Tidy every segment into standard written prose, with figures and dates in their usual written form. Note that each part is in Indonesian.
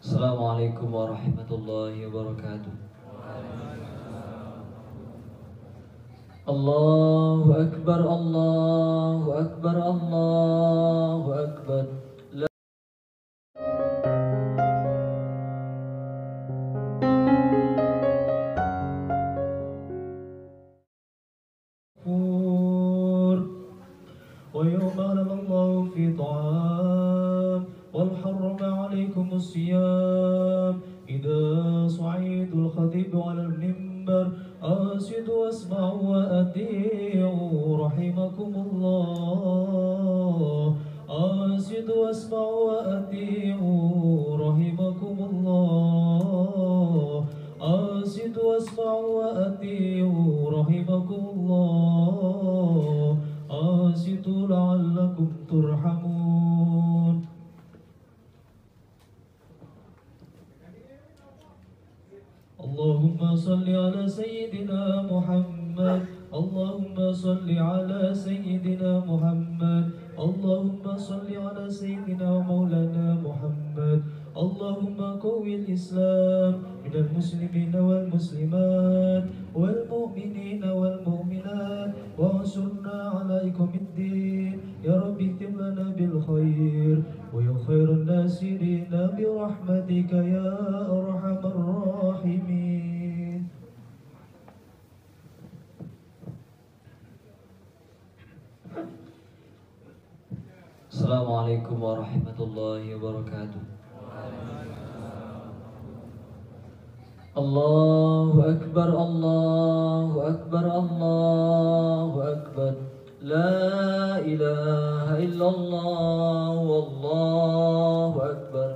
Assalamualaikum warahmatullahi wabarakatuh. Allahu Akbar, Allahu Akbar, Allahu Akbar. ويوم أعلم الله في طعام والحرم عليكم الصيام إذا صعيد الخطيب على المنبر أنصتوا واسمعوا وأطيعوا رحمكم الله أنصتوا واسمعوا وأطيعوا رحمكم الله أنصتوا واسمعوا وأطيعوا رحمكم الله أنصتوا لعلكم ترحمون. اللهم صل على سيدنا محمد اللهم صل على سيدنا محمد اللهم صل على سيدنا مولانا محمد اللهم قوي الإسلام من المسلمين والمسلمات والمؤمنين والمؤمنات وانصرنا عليكم الدين يا رب اختم لنا بالخير ويا خير الناصرين برحمتك يا أرحم الراحمين. Assalamualaikum warahmatullahi wabarakatuh. Allahu Akbar, Allahu Akbar, Allahu Akbar. La ilaha illallah, wallahu akbar.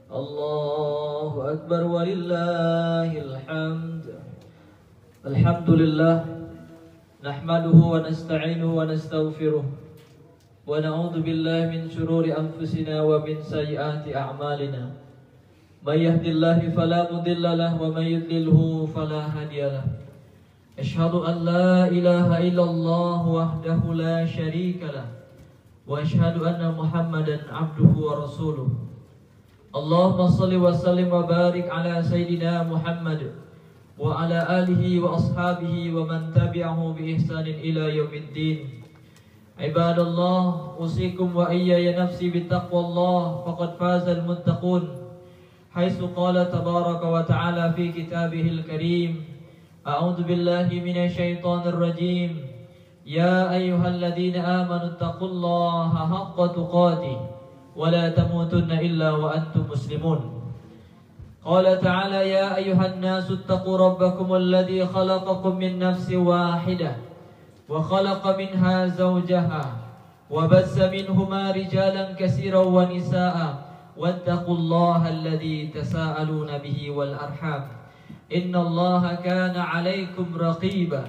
Allahu Akbar walillahil hamd. Alhamdulillah, nahmaduhu wa nasta'inuhu wa nastaghfiruh. Wa na'udzu billahi min shururi anfusina wa min sayyiati a'malina. May yahdihillahu fala mudilla lahu wa may yudlilhu fala hadiya lahu. Asyhadu an la ilaha illallah wahdahu la syarika lah wa asyhadu anna Muhammadan abduhu wa rasuluh. Allahumma shalli wa sallim wa barik ala sayidina Muhammad wa ala alihi wa ashabihi wa man tabi'ahu bi ihsanin ila yaumiddin. Ibadallah, usikum wa iyaya nafsi bittaqwallah faqad fazal muttaqun. Haitsu qala tabaraka wa ta'ala fi kitabihil karim. A'udzu billahi minasyaitonir rajim. Ya ayyuhalladzina amanu taqullaha haqqa tuqatih wa la tamutunna illa wa antum muslimun. Qala ta'ala ya ayyuhan nasu taqu rabbakum alladzi khalaqakum min nafsin wahidah wa khalaqa minha zawjaha wa bassa minhuma rijalan katsiran wa nisaa'a wattaqullaha alladzi tasaaluna bihi wal arham. Inna Allaha kana 'alaikum raqiba.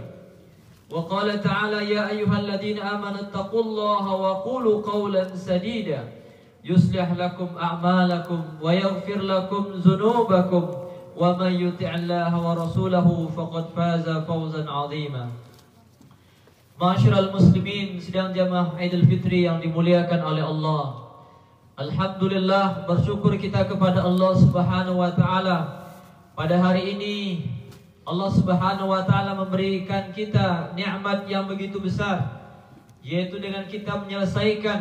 Wa qala ta'ala ya ayyuhalladzina amanu taqullaha wa qulu qawlan sadida yuslih lakum a'malakum wa yaghfir lakum dhunubakum wa may yuti'illaha wa rasulahu faqad faza fawzan 'azima. Ma'asyiral muslimin sidang jamaah Idul Fitri yang dimuliakan oleh Allah. Alhamdulillah, bersyukur kita kepada Allah Subhanahu wa taala. Pada hari ini Allah Subhanahu wa taala memberikan kita nikmat yang begitu besar, yaitu dengan kita menyelesaikan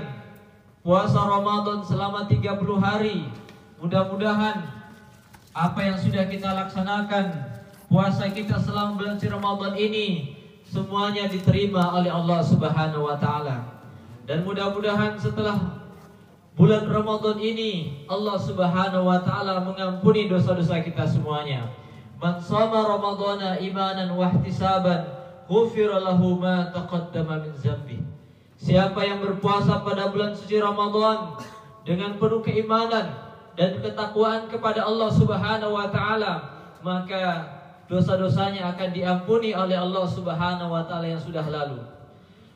puasa Ramadan selama 30 hari. Mudah-mudahan apa yang sudah kita laksanakan, puasa kita selama bulan Ramadan ini semuanya diterima oleh Allah Subhanahu wa taala. Dan mudah-mudahan setelah bulan Ramadan ini Allah Subhanahu wa taala mengampuni dosa-dosa kita semuanya. Man shama Ramadhana imanan wa ihtisaban ghufira lahu ma taqaddama min dzambi. Siapa yang berpuasa pada bulan suci Ramadan dengan penuh keimanan dan ketakwaan kepada Allah Subhanahu wa taala, maka dosa-dosanya akan diampuni oleh Allah Subhanahu wa taala yang sudah lalu.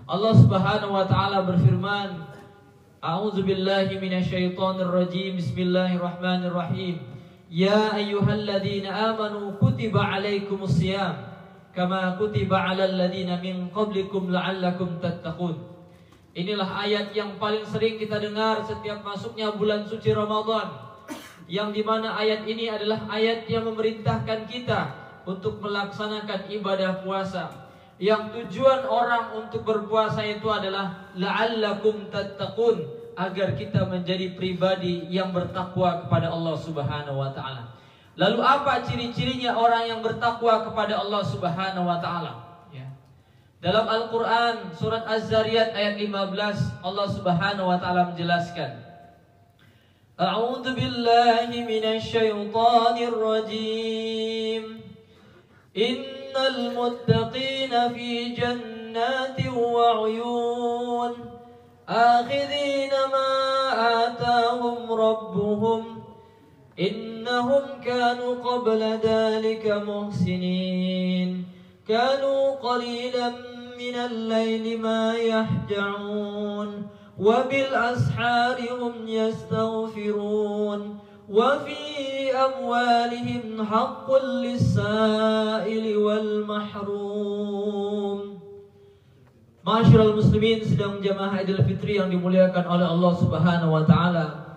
Allah Subhanahu wa taala berfirman, A'udzu billahi minasyaitonir rajim. Bismillahirrahmanirrahim. Ya ayyuhalladzina amanu kutiba 'alaikumus shiyam kama kutiba 'alal ladzina min qablikum la'allakum tattaqun. Inilah ayat yang paling sering kita dengar setiap masuknya bulan suci Ramadan. yang dimana ayat ini adalah ayat yang memerintahkan kita untuk melaksanakan ibadah puasa, yang tujuan orang untuk berpuasa itu adalah la'allakum tattaqun, agar kita menjadi pribadi yang bertakwa kepada Allah Subhanahu wa taala. Lalu apa ciri-cirinya orang yang bertakwa kepada Allah Subhanahu wa taala? Dalam Al-Quran surat Az-Zariyat ayat 15, Allah Subhanahu wa ta'ala menjelaskan, A'udzu billahi minasy syaithanir rajim. Innal muttaqina fi jannatin wa 'uyun, akhidhina ma atahum rabbuhum, innahum kanu qabla dhalika muhsinin, kanu qalilan من الليل ما يهجعون وبالأسحار هم يستغفرون وفي أموالهم حق للسائل والمحروم. Ma'asyiral muslimin, sedang jamaah Idul Fitri yang dimuliakan oleh Allah Subhanahu wa taala.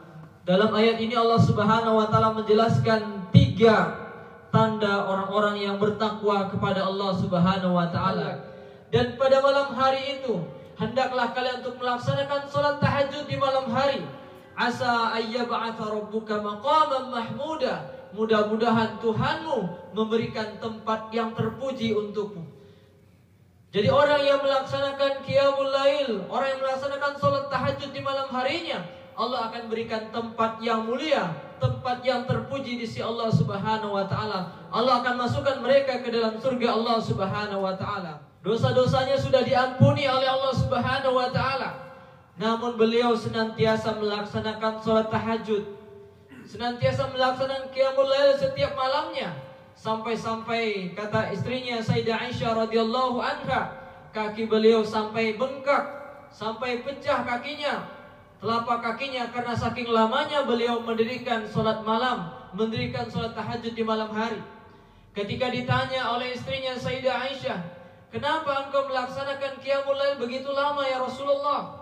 Dalam ayat ini Allah Subhanahu wa taala menjelaskan 3 tanda orang-orang yang bertakwa kepada Allah Subhanahu wa taala. Dan pada malam hari itu hendaklah kalian untuk melaksanakan sholat tahajud di malam hari. Asa ayyab'atha rabbuka maqaman mahmuda. Mudah-mudahan Tuhanmu memberikan tempat yang terpuji untukmu. Jadi orang yang melaksanakan qiyamul lail, orang yang melaksanakan sholat tahajud di malam harinya, Allah akan berikan tempat yang mulia, tempat yang terpuji di sisi Allah Subhanahu wa taala. Allah akan masukkan mereka ke dalam surga Allah Subhanahu wa taala. Dosa-dosanya sudah diampuni oleh Allah Subhanahu wa taala. Namun beliau senantiasa melaksanakan sholat tahajud, senantiasa melaksanakan qiyamul lail setiap malamnya. Sampai-sampai kata istrinya Sayyidah Aisyah radhiyallahu anha, kaki beliau sampai bengkak, sampai pecah kakinya, telapak kakinya, karena saking lamanya beliau mendirikan sholat malam, mendirikan sholat tahajud di malam hari. Ketika ditanya oleh istrinya Sayyidah Aisyah, kenapa engkau melaksanakan qiyamul lail begitu lama ya Rasulullah?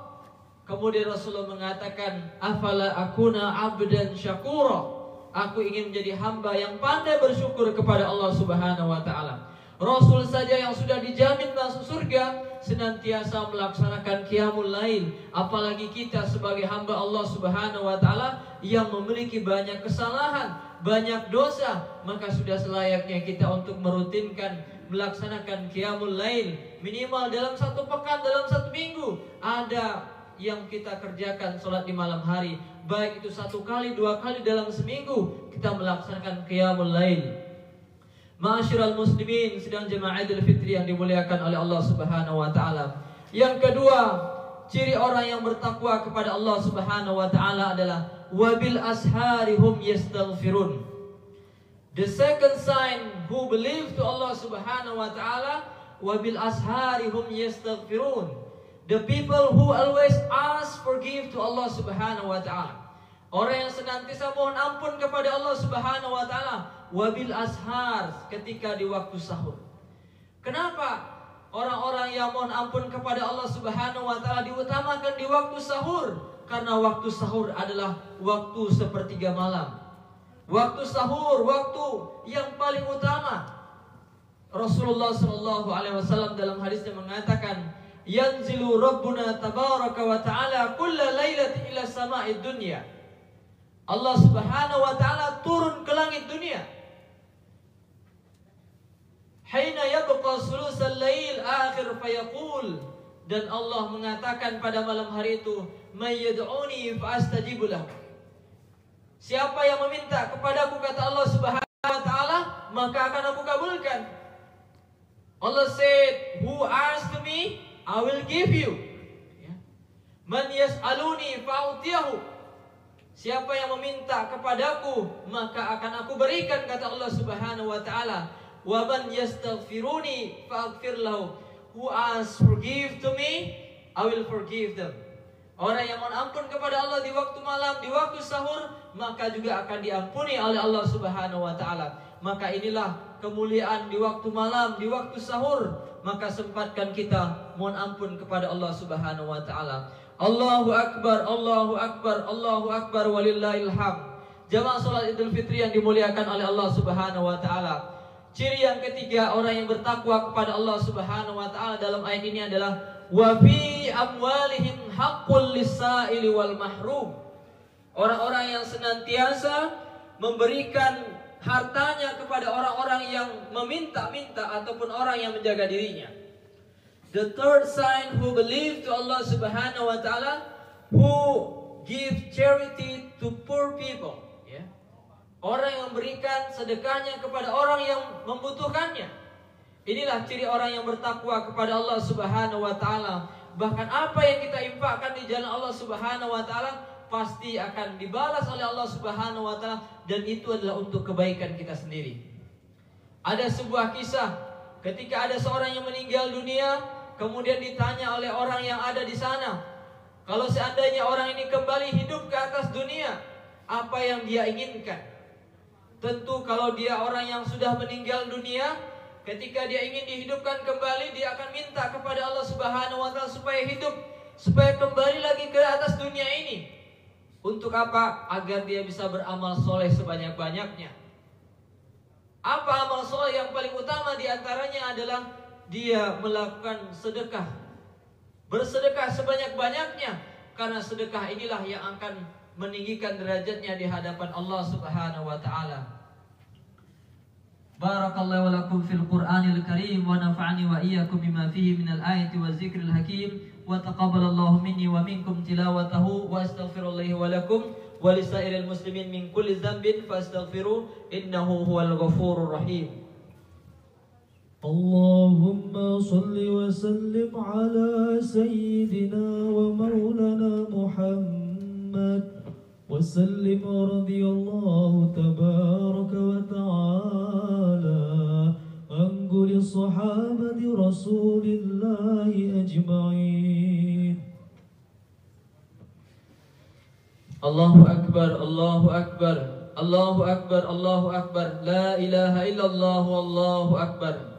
Kemudian Rasulullah mengatakan, afala akuna abdan syakura. Aku ingin menjadi hamba yang pandai bersyukur kepada Allah Subhanahu wa taala. Rasul saja yang sudah dijamin masuk surga senantiasa melaksanakan qiyamul lail, apalagi kita sebagai hamba Allah Subhanahu wa taala yang memiliki banyak kesalahan, banyak dosa, maka sudah selayaknya kita untuk merutinkan melaksanakan qiyamul lail minimal dalam 1 pekan, dalam 1 minggu ada yang kita kerjakan sholat di malam hari, baik itu 1 kali, 2 kali dalam seminggu kita melaksanakan qiyamul lail. Ma'asyiral muslimin, sedang jemaah Idul Fitri yang dimuliakan oleh Allah Subhanahu wa taala. Yang kedua, ciri orang yang bertakwa kepada Allah Subhanahu wa taala adalah wabil asharihum yastaghfirun. The second sign who believe to Allah Subhanahu wa taala, wabil asharihum yastaghfirun. The people who always ask forgive to Allah Subhanahu wa taala. Orang yang senantiasa mohon ampun kepada Allah Subhanahu wa taala, wabil ashar, ketika di waktu sahur. Kenapa orang-orang yang mohon ampun kepada Allah Subhanahu wa taala diutamakan di waktu sahur? Karena waktu sahur adalah waktu sepertiga malam. Waktu sahur, waktu yang paling utama. Rasulullah sallallahu alaihi wasallam dalam hadisnya mengatakan, yanzilu rabbuna tabaraka wa ta'ala kulla lailati ila sama'id dunya. Allah Subhanahu wa ta'ala turun ke langit dunia. Hina yabqa sulusal lail akhir fayaqul, dan Allah mengatakan pada malam hari itu, may yad'uni fa astajibu lahu. Siapa yang meminta kepadaku, kata Allah Subhanahu wa ta'ala, maka akan aku kabulkan. Allah said, who asked me, I will give you. Man yas'aluni fa'utiyahu. Siapa yang meminta kepadaku, maka akan aku berikan, kata Allah Subhanahu wa taala. Wa man yastaghfiruni fa'aghfir lahu. Who asks forgive to me, I will forgive them. Orang yang mohon ampun kepada Allah di waktu malam, di waktu sahur, maka juga akan diampuni oleh Allah Subhanahu wa taala. Maka inilah kemuliaan di waktu malam, di waktu sahur. Maka sempatkan kita mohon ampun kepada Allah Subhanahu wa taala. Allahu akbar, Allahu akbar, Allahu akbar walillahil hamd. Jamaah salat Idul Fitri yang dimuliakan oleh Allah Subhanahu wa taala. Ciri yang ketiga orang yang bertakwa kepada Allah Subhanahu wa taala dalam ayat ini adalah wa fi amwalihim haqqul lis-sa'ili wal mahrum. Orang-orang yang senantiasa memberikan hartanya kepada orang-orang yang meminta-minta ataupun orang yang menjaga dirinya. The third sign who believe to Allah Subhanahu wa taala, who give charity to poor people, ya. Orang yang memberikan sedekahnya kepada orang yang membutuhkannya. Inilah ciri orang yang bertakwa kepada Allah Subhanahu wa taala. Bahkan apa yang kita infakkan di jalan Allah Subhanahu wa taala pasti akan dibalas oleh Allah Subhanahu wa taala, dan itu adalah untuk kebaikan kita sendiri. Ada sebuah kisah ketika ada seorang yang meninggal dunia, kemudian ditanya oleh orang yang ada di sana, kalau seandainya orang ini kembali hidup ke atas dunia, apa yang dia inginkan? Tentu kalau dia orang yang sudah meninggal dunia, ketika dia ingin dihidupkan kembali, dia akan minta kepada Allah Subhanahu wa taala supaya hidup, supaya kembali lagi ke atas dunia ini. Untuk apa? Agar dia bisa beramal soleh sebanyak-banyaknya. Apa amal soleh yang paling utama diantaranya adalah dia melakukan sedekah. Bersedekah sebanyak-banyaknya. Karena sedekah inilah yang akan meninggikan derajatnya di hadapan Allah Subhanahu wa ta'ala. Barakallahu lakum fil Qur'anil Karim wa nafa'ani wa iyyakum bima fihi minal ayati wa zikril hakim. Wa taqabbalallahu minni wa minkum tilawatahu wa astaghfirullahi wa lakum wa lisairil muslimin min kulli dhanbin fastaghfiruh innahu huwal ghafurur rahim. Allahumma salli wa sallim ala sayyidina wa maulana Muhammad wa sallim radiyallahu tabaraka wa ta'ala an kulli sahabati rasulillahi ajma'in. Allahu akbar, Allahu akbar, Allahu akbar, Allahu akbar, la ilaha illallah, Allahu akbar.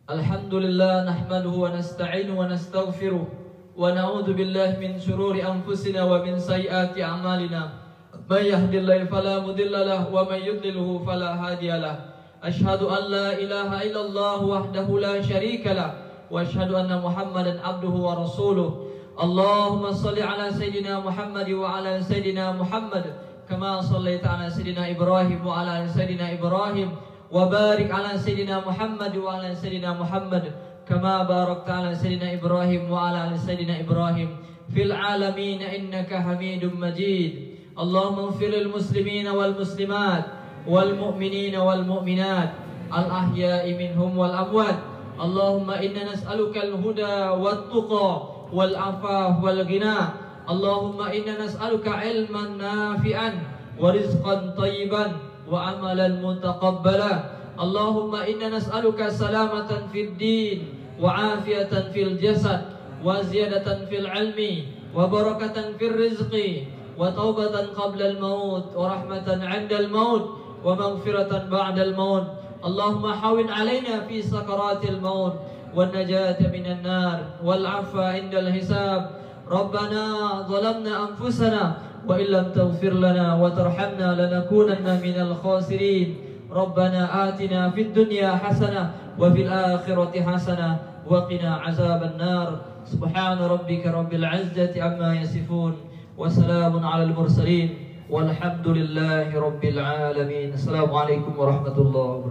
Alhamdulillah nahmaduhu wa nasta'inuhu wa nastaghfiruh wa na'udzu billahi min shururi anfusina wa min sayyiati a'malina. May yahdihillahu fala mudilla lahu wa may yudlilhu fala hadiya lahu. Ashhadu an la ilaha illallah wahdahu la syarika lah wa ashhadu anna Muhammadan abduhu wa rasuluh. Allahumma salli ala sayyidina Muhammad wa ala sayyidina Muhammad kama sallaita ala sayyidina Ibrahim wa ala sayyidina Ibrahim wa barik ala sayyidina Muhammad wa ala sayyidina Muhammad kama barakta ala sayyidina Ibrahim wa ala sayyidina Ibrahim fil alamin innaka Hamidum Majid. Allahumma ighfir lil muslimina wal muslimat wal mu'minina wal mu'minat al ahya'i minhum wal amwat. Allahumma inna nas'aluka al huda wat tuqa wal afaf wal ghina. Allahumma inna nas'aluka ilman nafi'an wa rizqan tayyiban wa amalan mutaqabbala. Allahumma inna nas'aluka salamatan fid din wa afiyatan fil jasad wa ziyadatan fil ilmi wa barakatan fil rizqi wa taubatan qabla al maut wa rahmatan 'inda al maut wa maghfiratan ba'da al maut. Allahumma hawin 'alaina fi sakaratil maut wan najata minan nar wal 'afwa 'indal hisab. Rabbana zalamna anfusana wa illam taghfir lana wa tarhamna lanakunanna minal khasirin. Rabbana atina fid dunya hasanah wa fil akhirati hasanah wa qina 'adzaban nar. Subhana rabbika rabbil 'izzati amma yasifun wa salamun 'alal mursalin walhamdulillahi rabbil alamin. Assalamualaikum warahmatullahi wabarakatuh.